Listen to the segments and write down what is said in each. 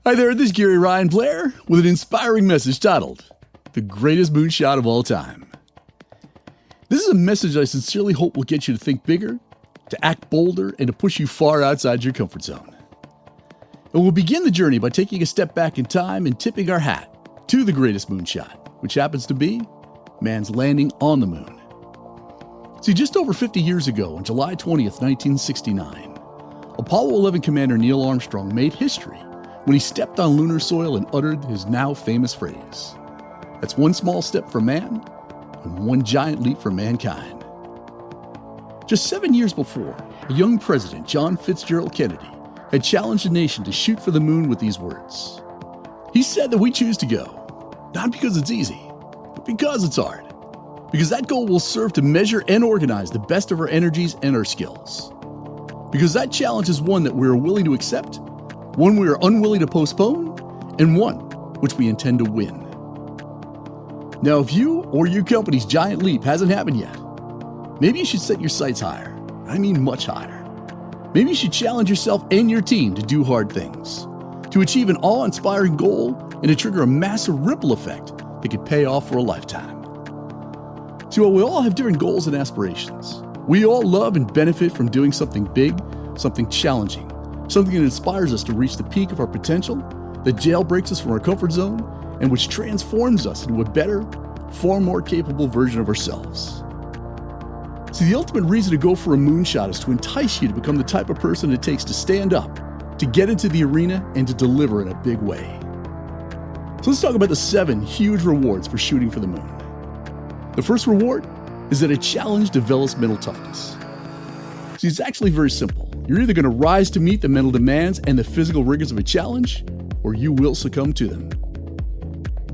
Hi there, this is Gary Ryan Blair with an inspiring message titled, The Greatest Moonshot of All Time. This is a message I sincerely hope will get you to think bigger, to act bolder, and to push you far outside your comfort zone. And we'll begin the journey by taking a step back in time and tipping our hat to the greatest moonshot, which happens to be man's landing on the moon. See, just over 50 years ago, on July 20th, 1969, Apollo 11 Commander Neil Armstrong made history when he stepped on lunar soil and uttered his now famous phrase, "That's one small step for man and one giant leap for mankind." Just 7 years before, a young president, John Fitzgerald Kennedy, had challenged the nation to shoot for the moon with these words. He said that we choose to go, not because it's easy, but because it's hard. Because that goal will serve to measure and organize the best of our energies and our skills. Because that challenge is one that we are willing to accept, one we are unwilling to postpone, and one which we intend to win. Now, if you or your company's giant leap hasn't happened yet, maybe you should set your sights higher. I mean much higher. Maybe you should challenge yourself and your team to do hard things, to achieve an awe-inspiring goal, and to trigger a massive ripple effect that could pay off for a lifetime. See, while we all have different goals and aspirations, we all love and benefit from doing something big, something challenging, something that inspires us to reach the peak of our potential, that jailbreaks us from our comfort zone, and which transforms us into a better, far more capable version of ourselves. See, the ultimate reason to go for a moonshot is to entice you to become the type of person it takes to stand up, to get into the arena, and to deliver in a big way. So let's talk about the 7 huge rewards for shooting for the moon. The first reward is that a challenge develops mental toughness. See, it's actually very simple. You're either going to rise to meet the mental demands and the physical rigors of a challenge, or you will succumb to them.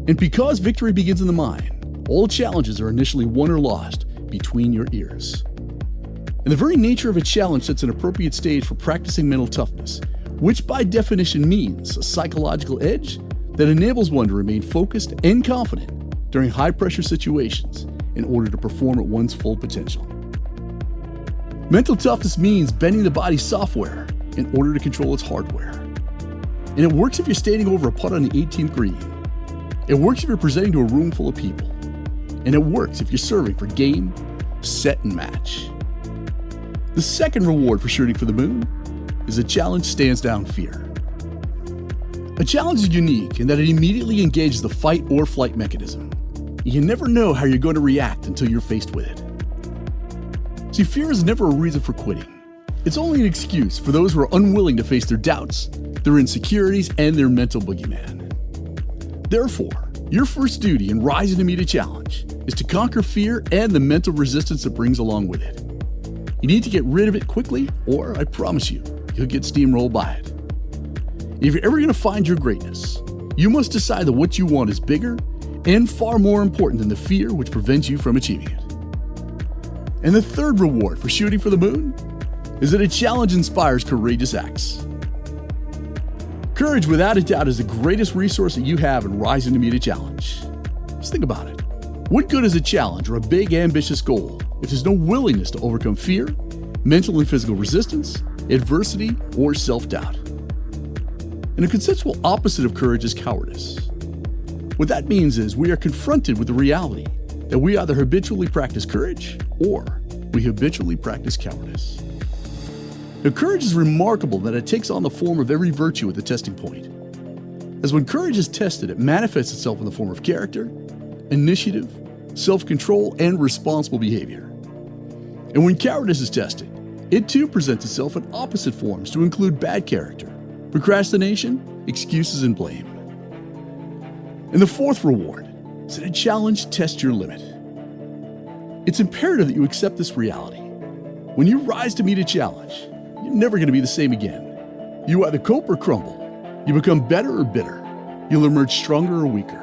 And because victory begins in the mind, all challenges are initially won or lost between your ears. And the very nature of a challenge sets an appropriate stage for practicing mental toughness, which by definition means a psychological edge that enables one to remain focused and confident during high-pressure situations in order to perform at one's full potential. Mental toughness means bending the body's software in order to control its hardware. And it works if you're standing over a putt on the 18th green. It works if you're presenting to a room full of people. And it works if you're serving for game, set, and match. The second reward for shooting for the moon is a challenge stands down fear. A challenge is unique in that it immediately engages the fight or flight mechanism. You never know how you're going to react until you're faced with it. See, fear is never a reason for quitting. It's only an excuse for those who are unwilling to face their doubts, their insecurities, and their mental boogeyman. Therefore, your first duty in rising to meet a challenge is to conquer fear and the mental resistance that brings along with it. You need to get rid of it quickly, or I promise you, you'll get steamrolled by it. If you're ever going to find your greatness, you must decide that what you want is bigger and far more important than the fear which prevents you from achieving it. And the third reward for shooting for the moon is that a challenge inspires courageous acts. Courage, without a doubt, is the greatest resource that you have in rising to meet a challenge. Just think about it. What good is a challenge or a big, ambitious goal if there's no willingness to overcome fear, mental and physical resistance, adversity, or self-doubt? And a conceptual opposite of courage is cowardice. What that means is we are confronted with the reality that we either habitually practice courage or we habitually practice cowardice. Now, courage is remarkable that it takes on the form of every virtue at the testing point. As when courage is tested, it manifests itself in the form of character, initiative, self-control, and responsible behavior. And when cowardice is tested, it too presents itself in opposite forms to include bad character, procrastination, excuses, and blame. And the fourth reward is that a challenge tests your limit. It's imperative that you accept this reality. When you rise to meet a challenge, you're never going to be the same again. You either cope or crumble. You become better or bitter. You'll emerge stronger or weaker.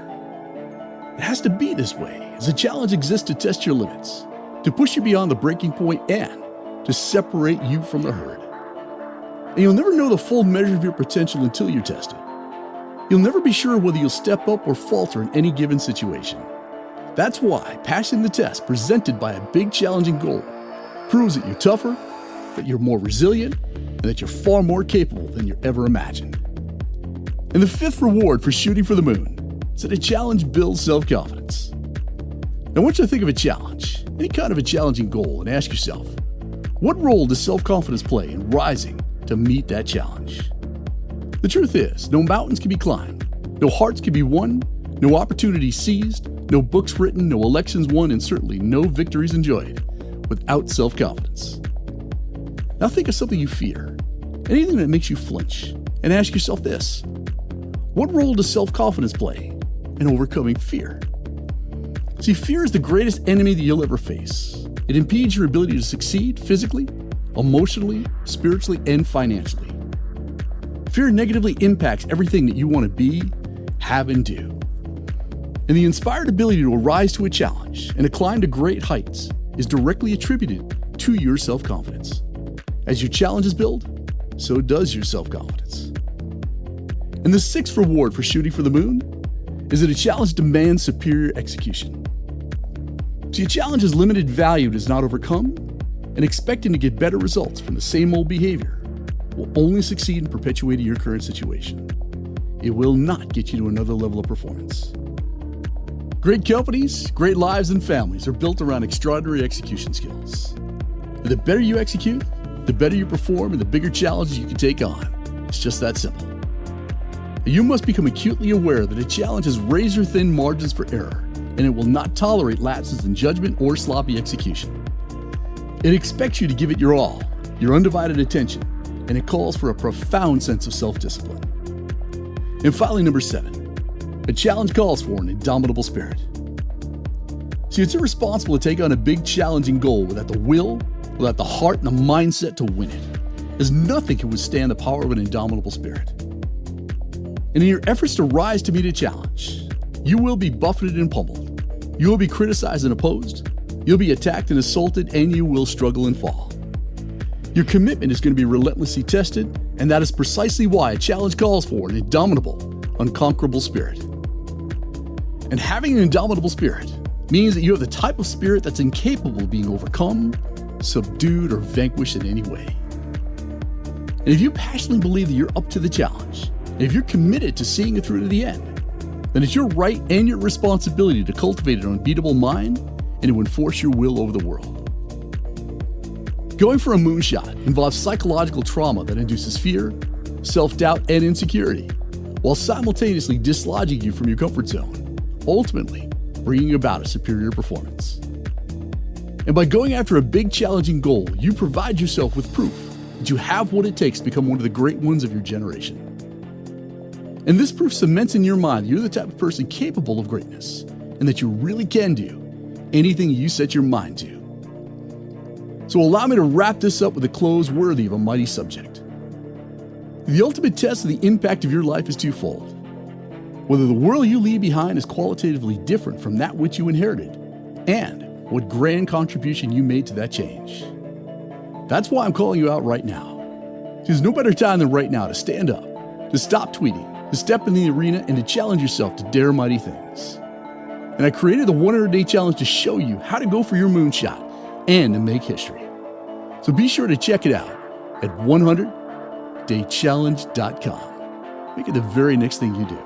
It has to be this way, as a challenge exists to test your limits, to push you beyond the breaking point, and to separate you from the herd. And you'll never know the full measure of your potential until you're tested. You'll never be sure whether you'll step up or falter in any given situation. That's why passing the test presented by a big challenging goal proves that you're tougher, that you're more resilient, and that you're far more capable than you ever imagined. And the fifth reward for shooting for the moon is that a challenge builds self-confidence. Now, I want you to think of a challenge, any kind of a challenging goal, and ask yourself, what role does self-confidence play in rising to meet that challenge? The truth is, no mountains can be climbed, no hearts can be won, no opportunities seized, no books written, no elections won, and certainly no victories enjoyed without self-confidence. Now think of something you fear, anything that makes you flinch, and ask yourself this: what role does self-confidence play in overcoming fear? See, fear is the greatest enemy that you'll ever face. It impedes your ability to succeed physically, emotionally, spiritually, and financially. Fear negatively impacts everything that you want to be, have, and do. And the inspired ability to rise to a challenge and to climb to great heights is directly attributed to your self-confidence. As your challenges build, so does your self-confidence. And the sixth reward for shooting for the moon is that a challenge demands superior execution. See, a challenge's limited value does not overcome, and expecting to get better results from the same old behavior will only succeed in perpetuating your current situation. It will not get you to another level of performance. Great companies, great lives, and families are built around extraordinary execution skills. And the better you execute, the better you perform, and the bigger challenges you can take on. It's just that simple. You must become acutely aware that a challenge has razor-thin margins for error, and it will not tolerate lapses in judgment or sloppy execution. It expects you to give it your all, your undivided attention, and it calls for a profound sense of self-discipline. And finally, number 7, a challenge calls for an indomitable spirit. See, it's irresponsible to take on a big challenging goal without the will, without the heart and the mindset to win it, as nothing can withstand the power of an indomitable spirit. And in your efforts to rise to meet a challenge, you will be buffeted and pummeled. You will be criticized and opposed. You'll be attacked and assaulted, and you will struggle and fall. Your commitment is going to be relentlessly tested, and that is precisely why a challenge calls for an indomitable, unconquerable spirit. And having an indomitable spirit means that you have the type of spirit that's incapable of being overcome, subdued, or vanquished in any way. And if you passionately believe that you're up to the challenge, and if you're committed to seeing it through to the end, then it's your right and your responsibility to cultivate an unbeatable mind and to enforce your will over the world. Going for a moonshot involves psychological trauma that induces fear, self-doubt, and insecurity, while simultaneously dislodging you from your comfort zone, ultimately bringing about a superior performance. And by going after a big challenging goal, you provide yourself with proof that you have what it takes to become one of the great ones of your generation. And this proof cements in your mind that you're the type of person capable of greatness, and that you really can do anything you set your mind to. So allow me to wrap this up with a close worthy of a mighty subject. The ultimate test of the impact of your life is twofold: whether the world you leave behind is qualitatively different from that which you inherited, and what grand contribution you made to that change. That's why I'm calling you out right now. There's no better time than right now to stand up, to stop tweeting, to step in the arena, and to challenge yourself to dare mighty things. And I created the 100-day challenge to show you how to go for your moonshot and to make history. So be sure to check it out at 100daychallenge.com. Make it the very next thing you do.